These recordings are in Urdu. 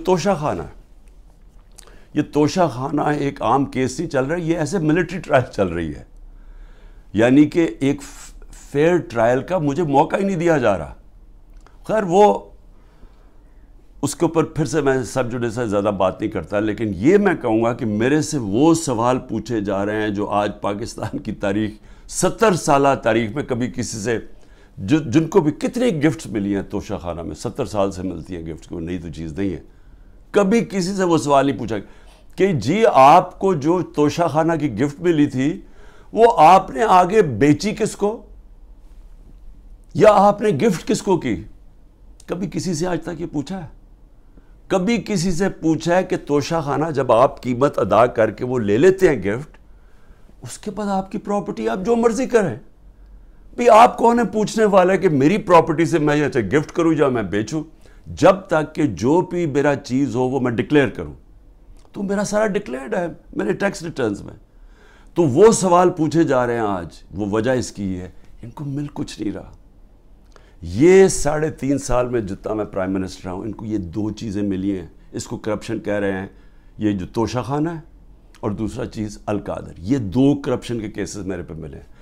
توشہ خانہ ہے، یہ توشہ خانہ ایک عام کیس نہیں چل رہا ہے، یہ ایسے ملٹری ٹرائل چل رہی ہے، یعنی کہ ایک فیئر ٹرائل کا مجھے موقع ہی نہیں دیا جا رہا۔ خیر وہ اس کے اوپر پھر سے میں سب جوڈیس سے زیادہ بات نہیں کرتا، لیکن یہ میں کہوں گا کہ میرے سے وہ سوال پوچھے جا رہے ہیں جو آج پاکستان کی تاریخ 70 سالہ تاریخ میں کبھی کسی سے، جن کو بھی کتنی گفٹس ملی ہیں توشہ خانہ میں، 70 سال سے ملتی ہیں گفٹس، کوئی نئی تو چیز نہیں ہے، کبھی کسی سے وہ سوال نہیں پوچھا کہ جی آپ کو جو توشہ خانہ کی گفٹ ملی تھی وہ آپ نے آگے بیچی کس کو یا آپ نے گفٹ کس کو کی؟ کبھی کسی سے آج تک یہ پوچھا ہے؟ کبھی کسی سے پوچھا ہے کہ توشہ خانہ جب آپ قیمت ادا کر کے وہ لے لیتے ہیں گفٹ، اس کے بعد آپ کی پراپرٹی آپ جو مرضی کریں؟ بھی آپ کون ہے پوچھنے والا ہے کہ میری پراپرٹی سے میں یہ گفٹ کروں یا میں بیچوں؟ جب تک کہ جو بھی میرا چیز ہو وہ میں ڈکلیئر کروں، تو میرا سارا ڈکلیئرڈ ہے میرے ٹیکس ریٹرنز میں۔ تو وہ سوال پوچھے جا رہے ہیں آج، وہ وجہ اس کی ہے ان کو مل کچھ نہیں رہا۔ یہ 3.5 سال میں جتنا میں پرائم منسٹر ہوں، ان کو یہ 2 چیزیں ملی ہیں، اس کو کرپشن کہہ رہے ہیں، یہ جو توشہ خانہ ہے اور دوسرا چیز القادر، یہ 2 کرپشن کے کیسز میرے پہ ملے ہیں۔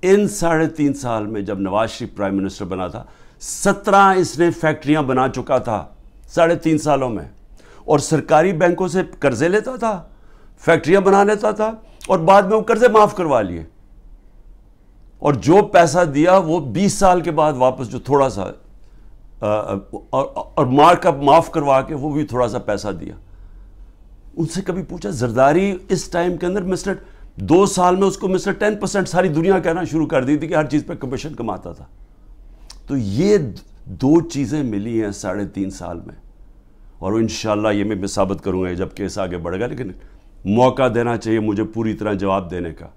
ان 3.5 سال میں جب نواز شریف پرائم منسٹر بنا تھا، 17 اس نے فیکٹریاں بنا چکا تھا 3.5 سالوں میں، اور سرکاری بینکوں سے قرضے لیتا تھا، فیکٹریاں بنا لیتا تھا، اور بعد میں وہ قرضے معاف کروا لیے، اور جو پیسہ دیا وہ 20 سال کے بعد واپس، جو تھوڑا سا اور مارک اپ معاف کروا کے وہ بھی تھوڑا سا پیسہ دیا۔ ان سے کبھی پوچھا زرداری اس ٹائم کے اندر 2 سال میں اس کو 10% ساری دنیا کہنا شروع کر دی تھی کہ ہر چیز پہ کمیشن کماتا تھا۔ تو یہ 2 چیزیں ملی ہیں 3.5 سال میں، اور انشاءاللہ یہ میں ثابت کروں گا جب کیس آگے بڑھے گا، لیکن موقع دینا چاہیے مجھے پوری طرح جواب دینے کا۔